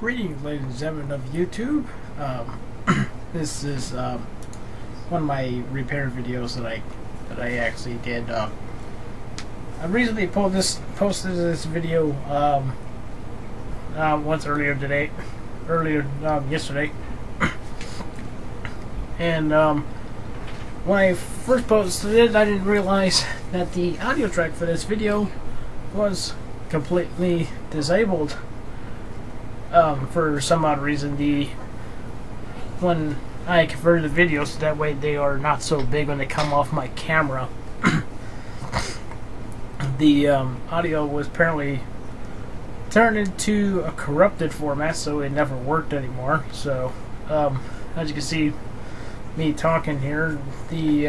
Greetings, ladies and gentlemen of YouTube. This is one of my repair videos that I actually did. I recently posted this video once yesterday, and when I first posted it, I didn't realize that the audio track for this video was completely disabled. For some odd reason, when I converted the videos so that way they are not so big when they come off my camera, the audio was apparently turned into a corrupted format, so it never worked anymore. So as you can see, me talking here, the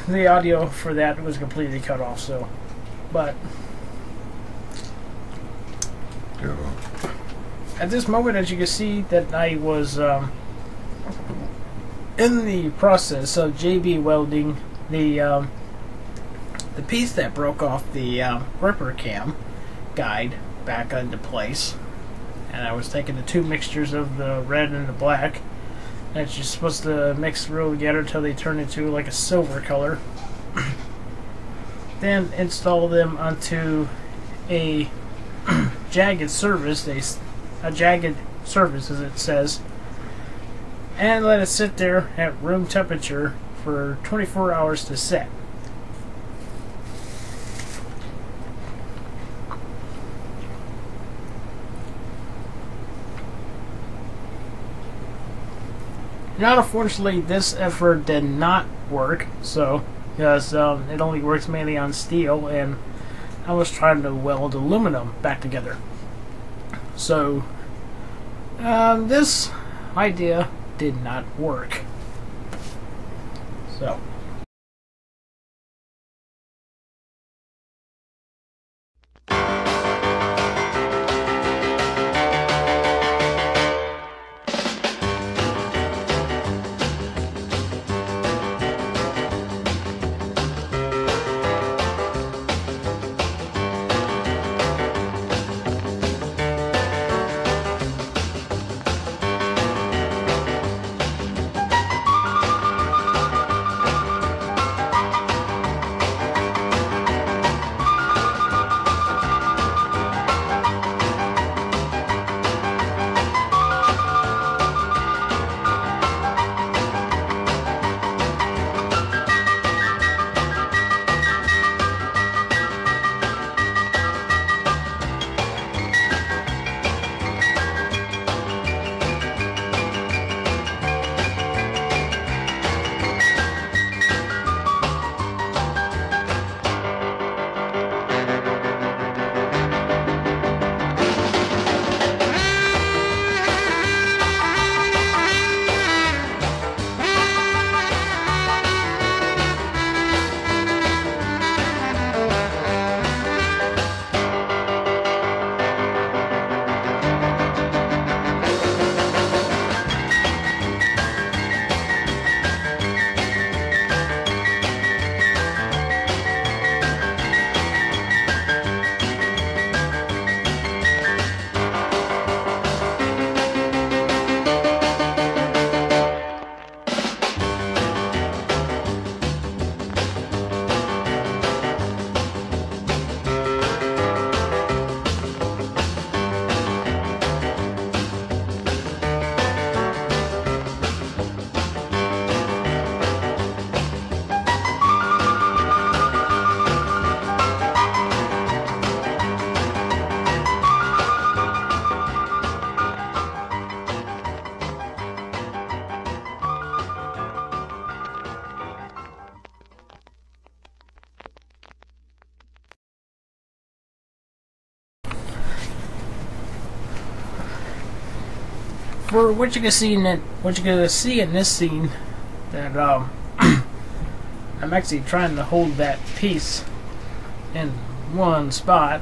audio for that was completely cut off. So, but at this moment, as you can see, that I was in the process of JB welding the piece that broke off the ripper cam guide back into place, and I was taking the two mixtures of the red and the black that you're supposed to mix real together until they turn into like a silver color. Then install them onto a jagged surface, a jagged surface as it says, and let it sit there at room temperature for 24 hours to set. Now, unfortunately, this effort did not work, so because it only works mainly on steel, and I was trying to weld aluminum back together. So this idea did not work. So for what you can see in this scene, that I'm actually trying to hold that piece in one spot,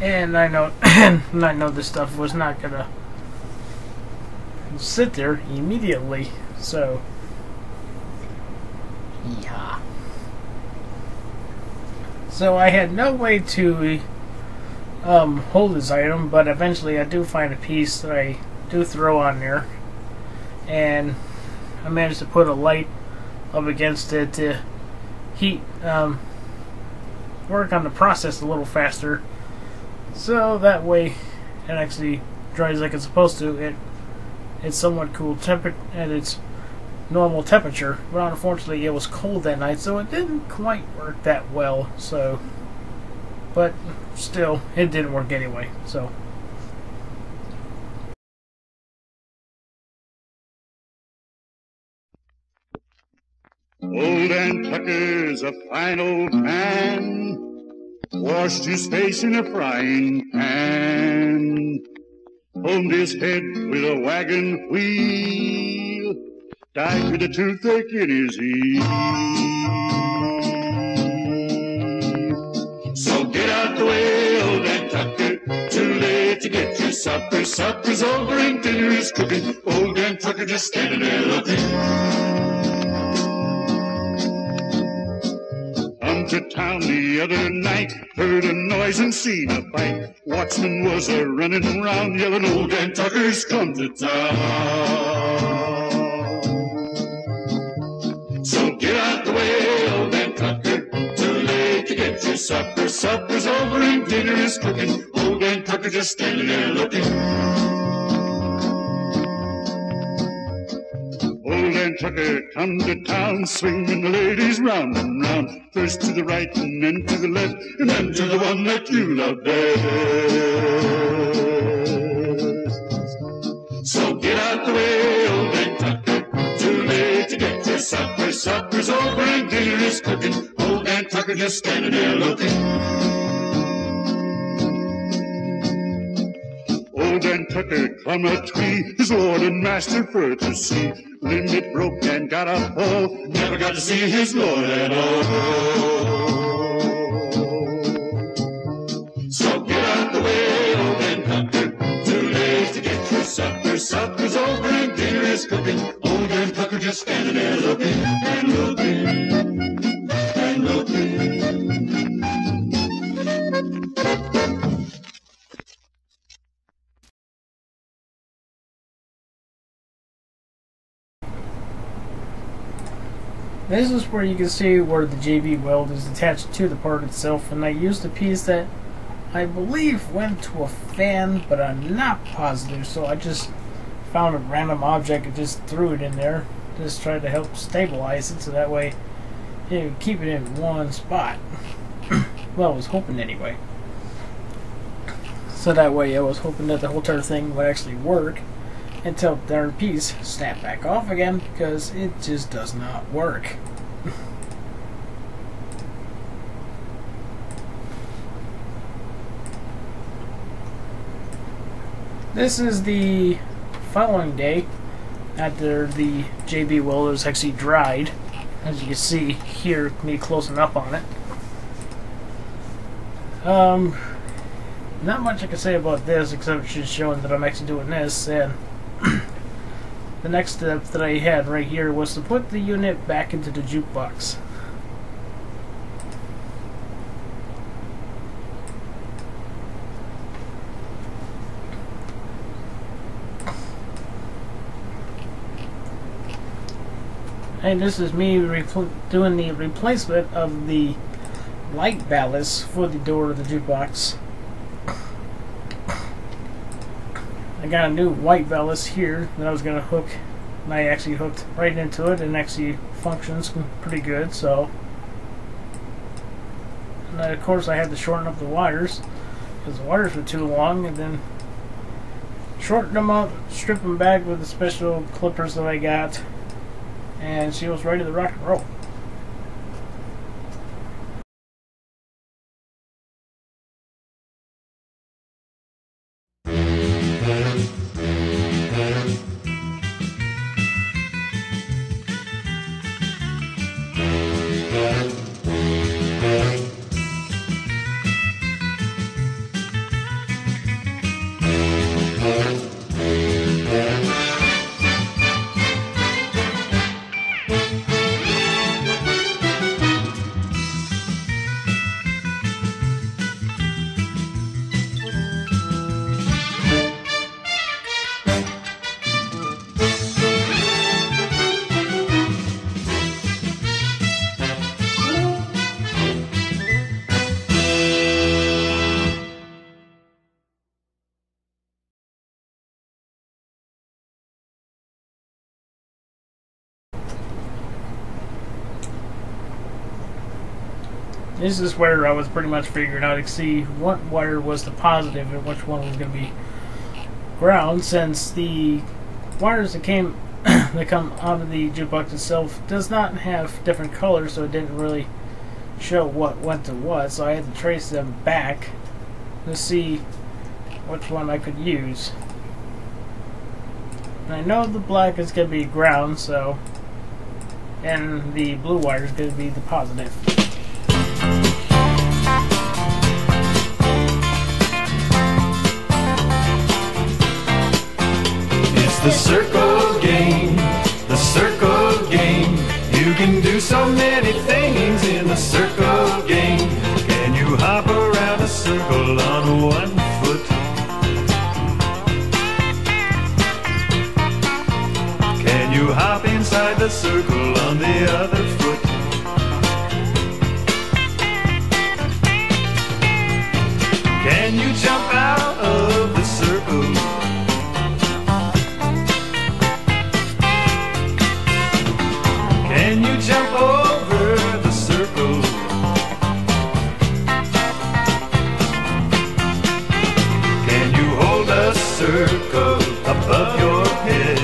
and I know this stuff was not gonna sit there immediately, so yeah. So I had no way to hold this item, but eventually I do find a piece that I do throw on there, and I managed to put a light up against it to heat work on the process a little faster, so that way it actually dries like it's supposed to. It's somewhat cool at its normal temperature, but unfortunately it was cold that night, so it didn't quite work that well. So, but still, it didn't work anyway. So. Old Aunt Tucker's a fine old man, washed his face in a frying pan, honed his head with a wagon wheel, died with a toothache in his heel. So get out the way, old Aunt Tucker, too late to get your supper. Supper's over and dinner is cooking, old Aunt Tucker just standing there looking. To town the other night, heard a noise and seen a fight. Watchman was a running around yelling, old Aunt Tucker's come to town. So get out the way, old Aunt Tucker, too late to get your supper. Supper's over and dinner is cooking, old Aunt Tucker just standing there looking. Old Aunt Tucker come to town, swinging the ladies round and round. First to the right and then to the left, and then to the one that you love best. So get out the way, old Aunt Tucker, too late to get your supper. Supper's over and dinner is cooking, old Aunt Tucker just standing there looking. Old Aunt Tucker climbed a tree, his lord and master for to see. Limb it broke and got a fall, never got to see his lord at all. So get out the way, old Aunt Tucker, too late to get your supper. Supper's over and dinner is cooking, old Aunt Tucker just standing there looking and looking and looking. This is where you can see where the JB Weld is attached to the part itself, and I used a piece that I believe went to a fan, but I'm not positive, so I just found a random object and just threw it in there. Just tried to help stabilize it, so that way it would keep it in one spot. Well, I was hoping anyway. So that way I was hoping that the whole entire thing would actually work, until the darn piece snapped back off again, because it just does not work. This is the following day after the JB Weld was actually dried. As you can see here, me closing up on it. Not much I can say about this except just showing that I'm actually doing this, and the next step that I had right here was to put the unit back into the jukebox. And this is me doing the replacement of the light ballast for the door of the jukebox. I got a new white ballast here that I was going to hook, and I actually hooked right into it, and actually functions pretty good. So, and then of course I had to shorten up the wires because the wires were too long, and then shorten them up, strip them back with the special clippers that I got, and she was ready to rock and roll. This is where I was pretty much figuring out to see what wire was the positive and which one was going to be ground, since the wires that came that come out of the jukebox itself does not have different colors, so it didn't really show what went to what, so I had to trace them back to see which one I could use. And I know the black is going to be ground, so, and the blue wire is going to be the positive. It's the circle game, the circle game. You can do so many things in the circle game. Can you hop around a circle on one foot? Can you hop inside the circle on the other foot? Can you jump out of the circle? Can you jump over the circle? Can you hold a circle above your head?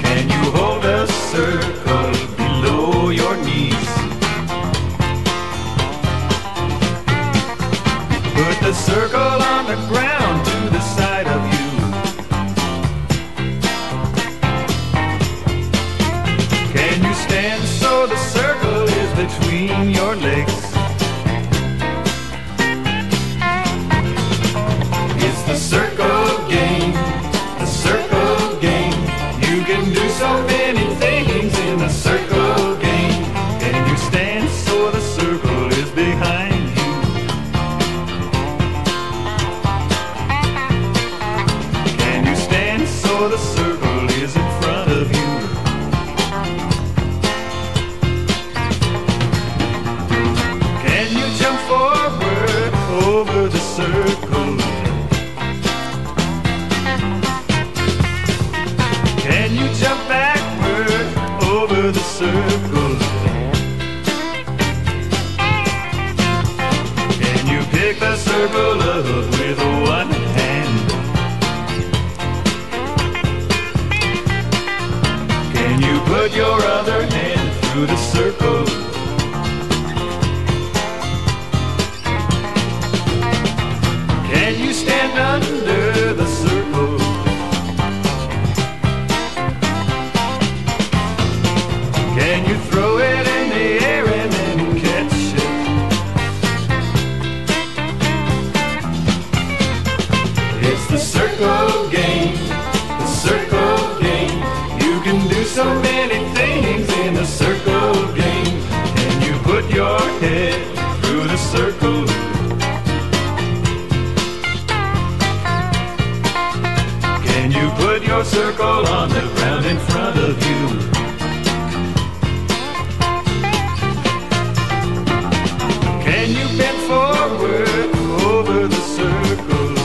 Can you hold a circle below your knees? Put the circle on the ground to the side of you. Can you stand so the circle is between your legs? It's the circle game, the circle game. You can do so many things in the circle game. Can you stand so the circle is behind you? Can you stand so the circle is in front of you? Can you jump forward over the circle? Can you jump backward over the circle? Can you pick the circle up with one hand? Can you put your other hand through the circle? Can you stand under the circle? Can you throw it in the air and then catch it? It's the circle game, the circle game. You can do so many things in the circle game. Can you put your head through the circle? Can you put your circle on the ground in front of you? Can you bend forward over the circle?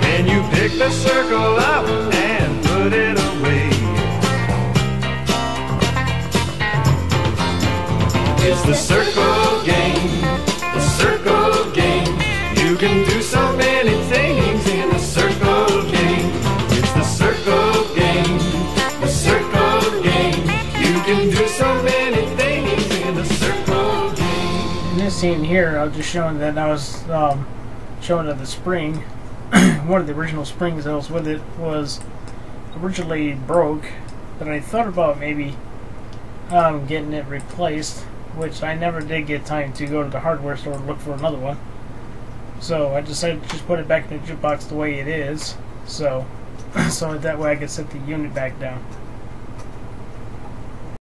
Can you pick the circle up and put it away? It's the circle game, the circle game. You can do so many things in the circle game. It's the circle game, the circle game. You can do so many things in the circle game. In this scene here, I was just showing that I was showing that the spring, one of the original springs that was with it, was originally broke, but I thought about maybe getting it replaced, which I never did get time to go to the hardware store and look for another one. So I decided to just put it back in the jukebox the way it is, so that way I could set the unit back down.